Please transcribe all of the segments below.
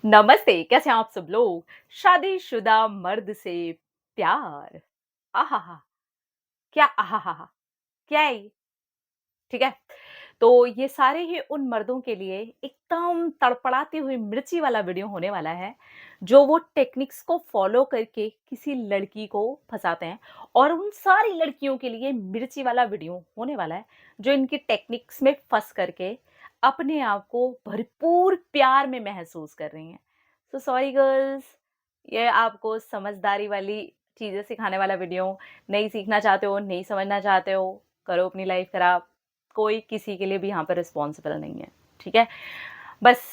नमस्ते, कैसे हैं आप सब लोग? शादीशुदा मर्द से प्यार। आहाहा! क्या आहाहा! क्या है ये? ठीक है? तो ये सारे ही उन मर्दों के लिए एकदम तड़पड़ाती हुई मिर्ची वाला वीडियो होने वाला है, जो वो टेक्निक्स को फ़ॉलो करके किसी लड़की को फँसाते हैं और उन सारी लड़कियों के लिए मिर्ची वाला वीडियो होने वाला है, जो इनकी टेक्निक्स में फँस करके अपने आप को भरपूर प्यार में महसूस कर रही हैं। सो सॉरी गर्ल्स, ये आपको समझदारी वाली चीज़ें सिखाने वाला वीडियो, नहीं सीखना चाहते हो, नहीं समझना चाहते हो, करो अपनी लाइफ़ खराब। कोई किसी के लिए भी यहाँ पर रिस्पॉन्सिबल नहीं है, ठीक है? बस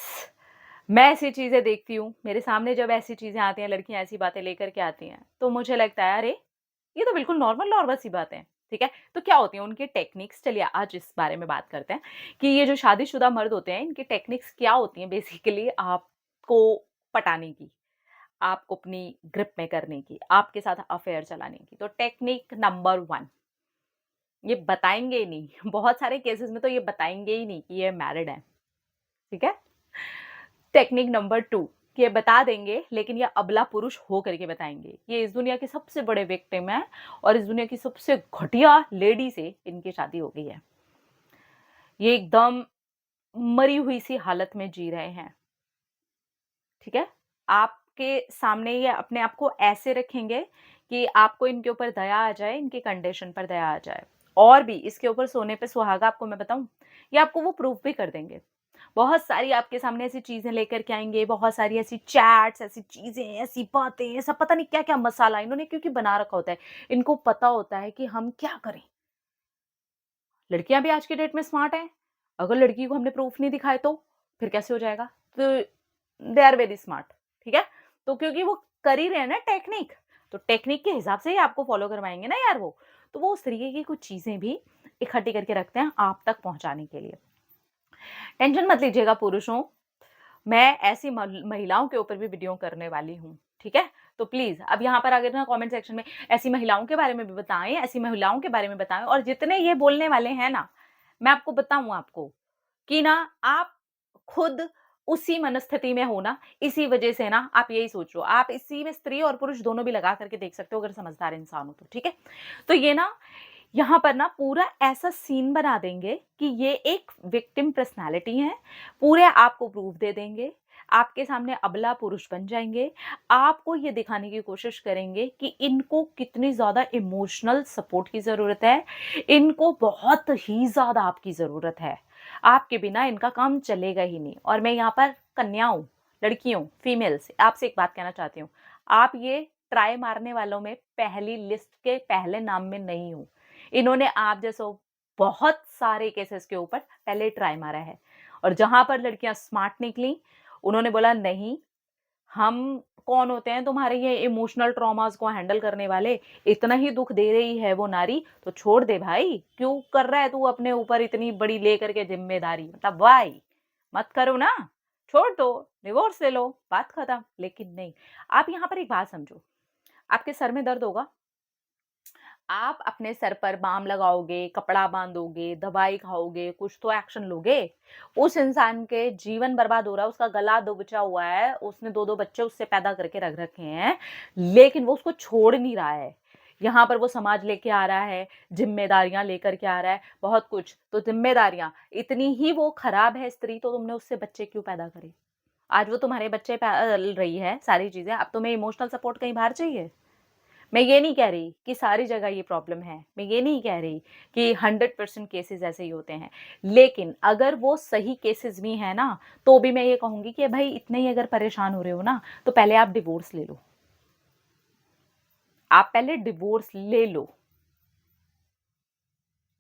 मैं ऐसी चीज़ें देखती हूँ, मेरे सामने जब ऐसी चीज़ें आती हैं, लड़कियाँ ऐसी बातें लेकर के आती हैं, तो मुझे लगता है अरे! ये तो बिल्कुल नॉर्मल नॉर्मल सी बातें हैं, ठीक है? तो क्या होती हैं उनकी टेक्निक्स, चलिए आज इस बारे में बात करते हैं कि ये जो शादीशुदा मर्द होते हैं, इनकी टेक्निक्स क्या होती हैं बेसिकली आपको पटाने की, आपको अपनी ग्रिप में करने की, आपके साथ अफ़ेयर चलाने की। तो टेक्निक नंबर 1, ये बताएँगे ही नहीं। बहुत सारे केसेज़ में तो ये बताएँगे ही नहीं कि ये मैरिड हैं, ठीक है? टेक्निक नंबर 2, कि ये बता देंगे लेकिन ये अबला पुरुष हो करके बताएँगे। ये इस दुनिया के सबसे बड़े विक्टिम हैं और इस दुनिया की सबसे घटिया लेडी से इनकी शादी हो गई है। ये एकदम मरी हुई सी हालत में जी रहे हैं, ठीक है? आपके सामने ये अपने आप को ऐसे रखेंगे कि आपको इनके ऊपर दया आ जाए, इनकी कंडीशन पर दया आ जाए। और भी इसके ऊपर सोने पे सुहागा आपको मैं बताऊँ, ये आपको वो प्रूफ़ भी कर देंगे। बहुत सारी आपके सामने ऐसी चीज़ें लेकर के आएँगे, बहुत सारी ऐसी चैट्स, ऐसी चीज़ें, ऐसी बातें, ऐसा पता नहीं क्या-क्या मसाला इन्होंने क्योंकि बना रखा होता है। इनको पता होता है कि हम क्या करें। लड़कियाँ भी आज की डेट में स्मार्ट हैं। अगर लड़की को हमने प्रूफ़ नहीं दिखाए तो? फिर कैसे हो जाएगा? तो दे आर वेरी स्मार्ट, ठीक है? तो क्योंकि वो कर ही रहे हैं ना टेक्निक, तो टेक्निक के हिसाब से ही आपको फ़ॉलो करवाएँगे ना यार वो। तो वो उस तरीके की कुछ चीज़ें भी इकट्ठी करके रखते हैं आप तक पहुँचाने के लिए। टेंशन मत लीजिएगा पुरुषों, मैं ऐसी महिलाओं के ऊपर भी वीडियो करने वाली हूँ, ठीक है? तो प्लीज़ अब यहाँ पर आके ना कमेंट सेक्शन में ऐसी महिलाओं के बारे में भी बताएँ, ऐसी महिलाओं के बारे में बताएँ और जितने ये बोलने वाले हैं ना, मैं आपको बताऊँ आपको कि ना आप खुद उसी मनस्थिति में हो ना, इसी वजह से ना आप यही सोच रहे हो। आप इसी में स्त्री और पुरुष दोनों भी लगा करके देख सकते हो अगर समझदार इंसान हो तो, ठीक है? तो ये ना यहाँ पर ना पूरा ऐसा सीन बना देंगे कि ये एक विक्टिम पर्सनैलिटी है, पूरे आपको प्रूफ़ दे देंगे, आपके सामने अबला पुरुष बन जाएँगे, आपको ये दिखाने की कोशिश करेंगे कि इनको कितनी ज़्यादा इमोशनल सपोर्ट की ज़रूरत है, इनको बहुत ही ज़्यादा आपकी ज़रूरत है। आपके बिना इनका काम चलेगा ही नहीं और मैं यहाँ पर कन्याओं, लड़कियों, फीमेल्स आपसे एक बात कहना चाहती हूँ, आप ये ट्राई मारने वालों में पहली लिस्ट के पहले नाम में नहीं हो। इन्होंने आप जैसों बहुत सारे केसेस के ऊपर पहले ट्राई मारा है और जहाँ पर लड़कियाँ स्मार्ट निकली, उन्होंने बोला नहीं, हम कौन होते हैं तुम्हारे ये इमोशनल ट्रॉमास को हैंडल करने वाले, इतना ही दुःख दे रही है वो नारी, तो छोड़ दे भाई, क्यों कर रहा है तू अपने ऊपर इतनी बड़ी लेकर के ज़िम्मेदारी? मतलब व्हाई? मत करो ना, छोड़ दो, डिवोर्स ले लो, बात खत्म। लेकिन नहीं, आप यहाँ पर एक बात समझो, आपके सर में दर्द होगा, आप अपने सर पर बाम लगाओगे, कपड़ा बाँधोगे, दवाई खाओगे, कुछ तो एक्शन लोगे। उस इंसान के जीवन बर्बाद हो रहा है, उसका गला दबोचा हुआ है, उसने 2-2 बच्चे उससे पैदा करके रख रखे हैं, लेकिन वो उसको छोड़ नहीं रहा है। यहाँ पर वो समाज लेके आ रहा है, ज़िम्मेदारियाँ लेकर के आ रहा है, बहुत कुछ। तो ज़िम्मेदारियाँ, इतनी ही वो खराब है स्त्री तो तुमने उससे बच्चे क्यों पैदा करे? आज वो तुम्हारे बच्चे पाल रही है, सारी चीज़ें, अब तुम्हें इमोशनल सपोर्ट कहीं बाहर चाहिए? मैं ये नहीं कह रही कि सारी जगह ये प्रॉब्लम है। मैं ये नहीं कह रही कि 100% केसेज़ ऐसे ही होते हैं। लेकिन अगर वो सही केसेज़ भी हैं ना, तो भी मैं ये कहूँगी कि भई इतने ही अगर परेशान हो रहे हो ना, तो पहले आप डिवोर्स ले लो। आप पहले डिवोर्स ले लो।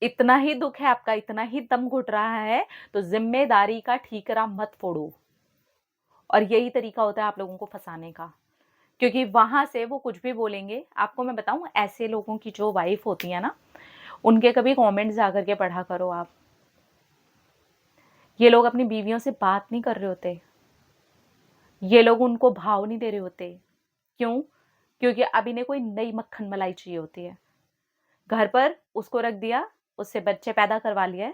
इतना ही दुःख है आपका, इतना ही दम घुट रहा है, तो ज़िम्मेदारी का ठीकरा मत फोड़ो। और यही तरीका होता है आप लोगों को फँसाने का। क्योंकि वहाँ से वो कुछ भी बोलेंगे, आपको मैं बताऊँ ऐसे लोगों की जो वाइफ़ होती है ना, उनके कभी कमेंट्स जाकर के पढ़ा करो आप। ये लोग अपनी बीवियों से बात नहीं कर रहे होते। ये लोग उनको भाव नहीं दे रहे होते। क्यों? क्योंकि अब इन्हें कोई नई मक्खन मलाई चाहिए होती है। घर पर उसको रख दिया, उससे बच्चे पैदा करवा लिए,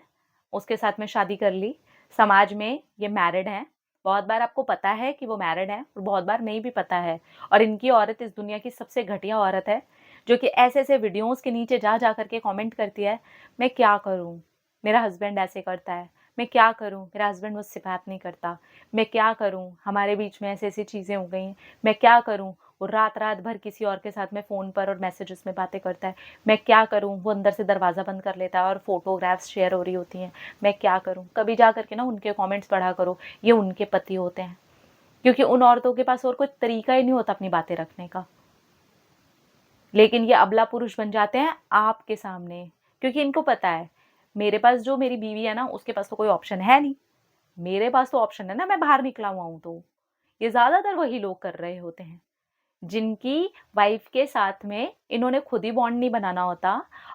उसके साथ में शादी कर ली, समाज में ये मैरिड हैं, बहुत बार आपको पता है कि वो मैरिड है और बहुत बार नहीं भी पता है। और इनकी औरत इस दुनिया की सबसे घटिया औरत है, जो कि ऐसे-ऐसे वीडियोज़ के नीचे जा कर के कमेंट करती है, मैं क्या करूँ? मेरा हस्बैंड ऐसे करता है, मैं क्या करूँ? मेरा हस्बैंड मुझसे बात नहीं करता, मैं क्या करूँ? हमारे बीच में ऐसी-ऐसी चीज़ें हो गई हैं, मैं क्या करूँ? वो रात-रात भर किसी और के साथ में फ़ोन पर और मैसेजेस में बातें करता है, मैं क्या करूँ? वो अंदर से दरवाज़ा बंद कर लेता है और फ़ोटोग्राफ्स शेयर हो रही होती हैं, मैं क्या करूँ? कभी जा कर के ना उनके कमेंट्स पढ़ा करो, ये उनके पति होते हैं। क्योंकि उन औरतों के पास और कोई तरीका ही नहीं होता अपनी बातें रखने का। लेकिन ये अबला पुरुष बन जाते हैं आपके सामने, क्योंकि इनको पता है, मेरे पास जो मेरी बीवी है ना, उसके पास तो कोई ऑप्शन है नहीं। मेरे पास तो ऑप्शन है ना, मैं बाहर निकला हुआ हूँ तो। ये ज़्यादातर वही लोग कर रहे होते हैं। जिनकी वाइफ के साथ में इन्होंने खुद ही बॉन्ड नहीं बनाना होता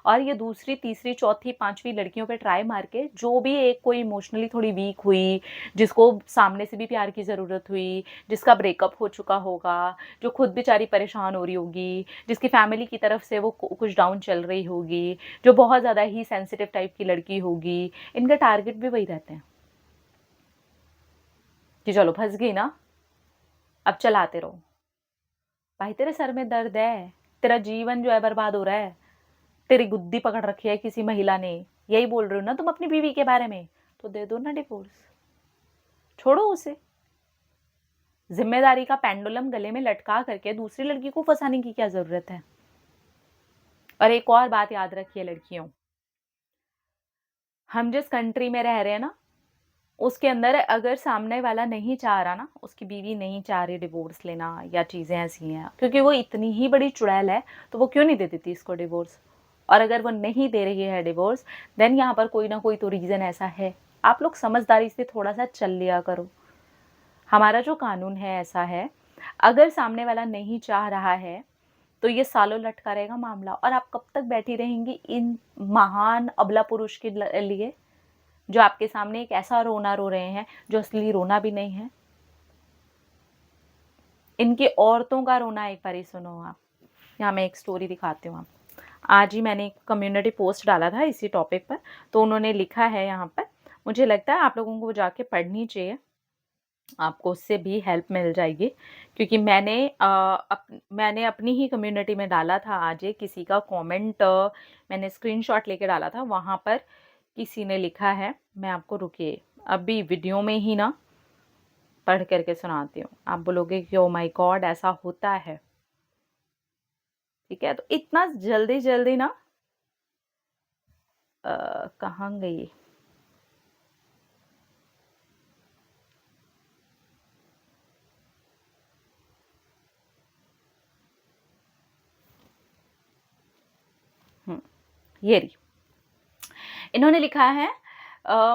और ये दूसरी, तीसरी, चौथी, 5वीं लड़कियों पे ट्राई मार के जो भी एक कोई इमोशनली थोड़ी वीक हुई, जिसको सामने से भी प्यार की ज़रूरत हुई, जिसका ब्रेकअप हो चुका होगा, जो खुद बेचारी परेशान हो रही होगी, जिसकी फैमिली की तरफ से वो कुछ डाउन चल रही होगी, जो बहुत ज़्यादा ही सेंसिटिव टाइप की लड़की होगी, इनका टारगेट भी वही रहते हैं कि चलो फँस गई ना, अब चलाते रहो। भाई तेरे सर में दर्द है, तेरा जीवन जो है बर्बाद हो रहा है, तेरी गुद्दी पकड़ रखी है किसी महिला ने, यही बोल रहे हो ना तुम अपनी बीवी के बारे में, तो दे दो ना डिवोर्स, छोड़ो उसे। जिम्मेदारी का पेंडुलम गले में लटका करके दूसरी लड़की को फंसाने की क्या जरूरत है। और एक और बात याद रखिए लड़कियों, हम जिस कंट्री में रह रहे हैं ना, उसके अंदर अगर सामने वाला नहीं चाह रहा ना, उसकी बीवी नहीं चाह रही डिवोर्स लेना या चीज़ें ऐसी हैं, क्योंकि वो इतनी ही बड़ी चुड़ैल है, तो वो क्यों नहीं दे देती इसको डिवोर्स। और अगर वो नहीं दे रही है डिवोर्स, देन यहाँ पर कोई ना कोई तो रीज़न ऐसा है। आप लोग समझदारी से थोड़ा सा चल लिया करो। हमारा जो कानून है ऐसा है, अगर सामने वाला नहीं चाह रहा है तो ये सालों लटका रहेगा मामला। और आप कब तक बैठी रहेंगी इन महान अबला पुरुष के लिए, जो आपके सामने एक ऐसा रोना रो रहे हैं जो असली रोना भी नहीं है। इनकी औरतों का रोना एक बार ही सुनो आप। यहाँ मैं एक स्टोरी दिखाती हूँ आप। आज ही मैंने एक कम्युनिटी पोस्ट डाला था इसी टॉपिक पर, तो उन्होंने लिखा है यहाँ पर, मुझे लगता है आप लोगों को जाके पढ़नी चाहिए, आपको उससे भी हेल्प मिल जाएगी। क्योंकि मैंने अपनी ही कम्युनिटी में डाला था आज एक किसी का कमेंट, मैंने स्क्रीनशॉट लेके डाला था, वहाँ पर किसी ने लिखा है, मैं आपको रुकिए अभी वीडियो में ही ना पढ़ करके सुनाती हूँ, आप बोलोगे कि ओ माय गॉड ऐसा होता है। ठीक है, तो इतना जल्दी जल्दी ना कहाँ गई, ये रही। इन्होंने लिखा है,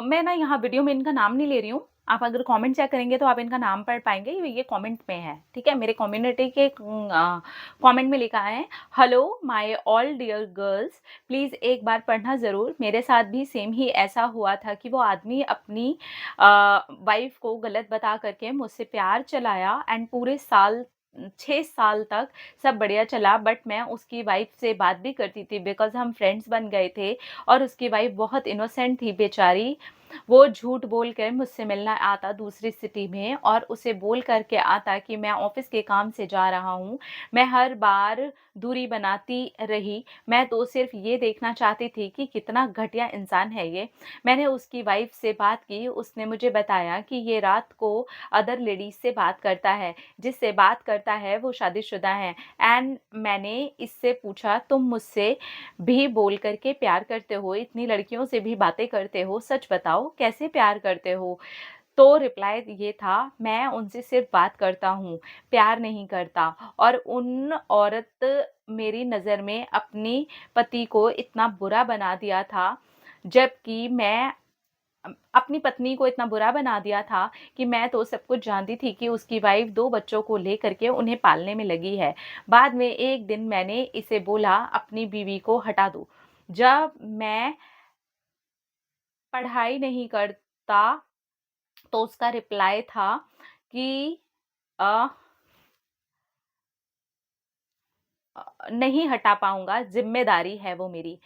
मैं ना यहाँ वीडियो में इनका नाम नहीं ले रही हूँ, आप अगर कमेंट चेक करेंगे तो आप इनका नाम पढ़ पाएंगे, ये कमेंट में है। ठीक है, मेरे कम्युनिटी के कमेंट में लिखा है, hello my all dear girls, please एक बार पढ़ना ज़रूर, मेरे साथ भी सेम ही ऐसा हुआ था कि वो आदमी अपनी वाइफ को गलत बता करके मुझसे प्यार चलाया एंड पूरे साल 6 साल तक सब बढ़िया चला, बट मैं उसकी वाइफ से बात भी करती थी बिकॉज़ हम फ्रेंड्स बन गए थे और उसकी वाइफ बहुत इनोसेंट थी बेचारी। वो झूठ बोल कर मुझसे मिलना आता दूसरी सिटी में और उसे बोल करके आता कि मैं ऑफ़िस के काम से जा रहा हूँ। मैं हर बार दूरी बनाती रही। मैं तो सिर्फ़ ये देखना चाहती थी कि कितना घटिया इंसान है ये। मैंने उसकी वाइफ़ से बात की, उसने मुझे बताया कि ये रात को अदर लेडीज़ से बात करता है, जिससे बात करता है वो शादीशुदा है। एंड मैंने इससे पूछा, तुम मुझसे भी बोल करके प्यार करते हो, इतनी लड़कियों से भी बातें करते हो, सच बताओ कैसे प्यार करते हो? तो रिप्लाई ये था, मैं उनसे सिर्फ़ बात करता हूँ, प्यार नहीं करता। और उन औरत मेरी नज़र में अपनी पति को इतना बुरा बना दिया था, जबकि मैं अपनी पत्नी को इतना बुरा बना दिया था कि मैं तो सब कुछ जानती थी कि उसकी वाइफ़ 2 बच्चों को लेकर के उन्हें पालने में लगी है। बाद में एक दिन मैंने इसे बोला अपनी बीवी को हटा दो। जब मैं पढ़ाई नहीं करता तो उसका रिप्लाई था कि अ नहीं हटा पाऊँगा, ज़िम्मेदारी है वो मेरी।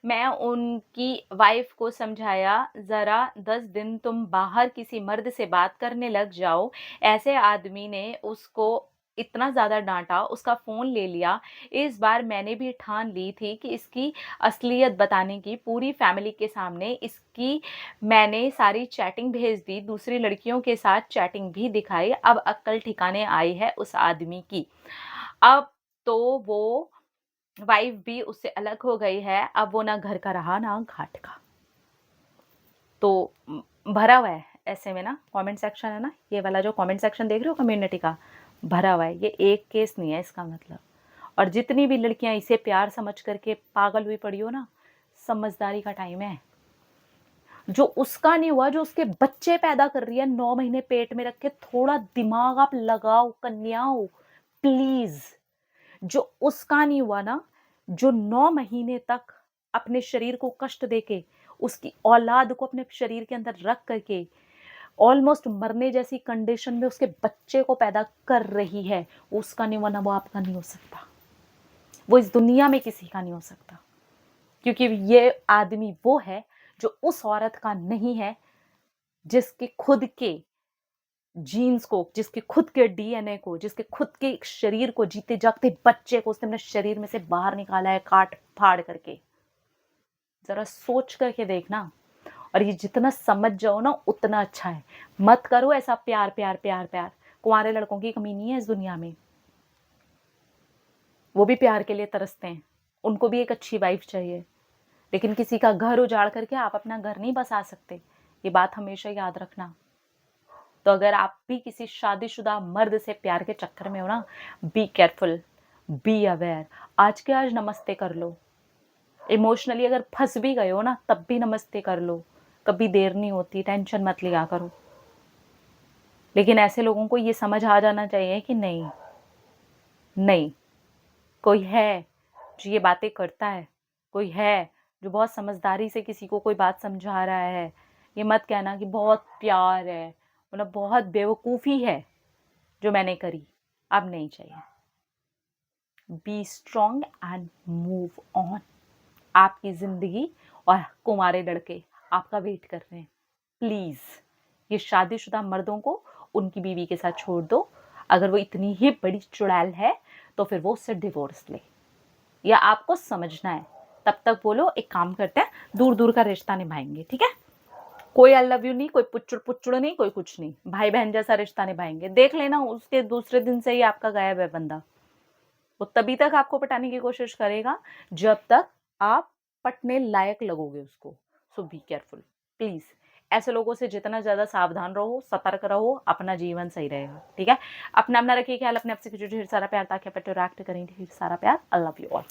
मैं उनकी वाइफ़ को समझाया, ज़रा 10 दिन तुम बाहर किसी मर्द से बात करने लग जाओ। ऐसे आदमी ने उसको इतना ज़्यादा डाँटा, उसका फ़ोन ले लिया। इस बार मैंने भी ठान ली थी कि इसकी असलियत बताने की, पूरी फ़ैमिली के सामने इसकी मैंने सारी चैटिंग भेज दी, दूसरी लड़कियों के साथ चैटिंग भी दिखाई। अब अक्ल ठिकाने आई है उस आदमी की। अब तो वो वाइफ़ भी उससे अलग हो गई है, अब वो ना घर का रहा ना घाट का। तो भरा हुआ है ऐसे में ना कमेंट सेक्शन है ना, ये वाला जो कमेंट सेक्शन देख रहे हो कम्युनिटी का, भरा हुआ है। ये एक केस नहीं है इसका मतलब। और जितनी भी लड़कियाँ इसे प्यार समझ करके पागल हुई पड़ी हो ना, समझदारी का टाइम है। जो उसका नहीं हुआ, जो उसके बच्चे पैदा कर रही है 9 महीने पेट में रख के, थोड़ा दिमाग आप लगाओ कन्याओं, प्लीज़। जो उसका नहीं हुआ ना, जो 9 महीने तक अपने शरीर को कष्ट देके, उसकी औलाद को अपने शरीर के अंदर रख करके, ऑलमोस्ट मरने जैसी कंडीशन में उसके बच्चे को पैदा कर रही है, उसका नहीं हुआ ना, वो आपका नहीं हो सकता। वो इस दुनिया में किसी का नहीं हो सकता। क्योंकि ये आदमी वो है जो उस औरत का नहीं है, जिसके खुद के जीन्स को, जिसके खुद के डीएनए को, जिसके खुद के शरीर को, जीते जागते बच्चे को उसने अपने शरीर में से बाहर निकाला है काट फाड़ करके। जरा सोच करके देखना। और ये जितना समझ जाओ ना उतना अच्छा है। मत करो ऐसा प्यार प्यार प्यार प्यार। कुंवारे लड़कों की कमी नहीं है इस दुनिया में, वो भी प्यार के लिए तरसते हैं, उनको भी एक अच्छी वाइफ चाहिए। लेकिन किसी का घर उजाड़ करके आप अपना घर नहीं बसा सकते, ये बात हमेशा याद रखना। तो अगर आप भी किसी शादीशुदा मर्द से प्यार के चक्कर में हो ना, बी केयरफुल, बी अवेयर। आज के आज नमस्ते कर लो। इमोशनली अगर फंस भी गए हो ना, तब भी नमस्ते कर लो। कभी देर नहीं होती, टेंशन मत लिया करो। लेकिन ऐसे लोगों को ये समझ आ जाना चाहिए कि नहीं, नहीं, कोई है जो ये बातें करता है, कोई है जो बहुत समझदारी से किसी को कोई बात समझा रहा है। ये मत कहना कि बहुत प्यार है, मतलब बहुत बेवकूफ़ी है जो मैंने करी। अब नहीं चाहिए। Be strong and move on. आपकी ज़िंदगी और कुंवारे लड़के आपका वेट कर रहे हैं। प्लीज़ ये शादीशुदा मर्दों को उनकी बीवी के साथ छोड़ दो। अगर वो इतनी ही बड़ी चुड़ैल है तो फिर वो उससे डिवोर्स ले, या आपको समझना है। तब तक बोलो एक काम करते हैं, दूर दूर का रिश्ता निभाएंगे, ठीक है? कोई आई लव यू नहीं, कोई पुच्चुड़ पुच्चुड़ नहीं, कोई कुछ नहीं, भाई बहन जैसा रिश्ता निभाएंगे। देख लेना उसके दूसरे दिन से ही आपका गायब है बंदा। वो तभी तक आपको पटाने की कोशिश करेगा जब तक आप पटने लायक लगोगे उसको। सो बी केयरफुल प्लीज। ऐसे लोगों से जितना ज्यादा सावधान रहो, सतर्क रहो, अपना जीवन सही रहेगा, ठीक है? अपना अपना रखिए ख्याल, अपने आप से ढेर सारा प्यार, ताकि आप अट्रैक्ट करें ढेर सारा प्यार। I love you all.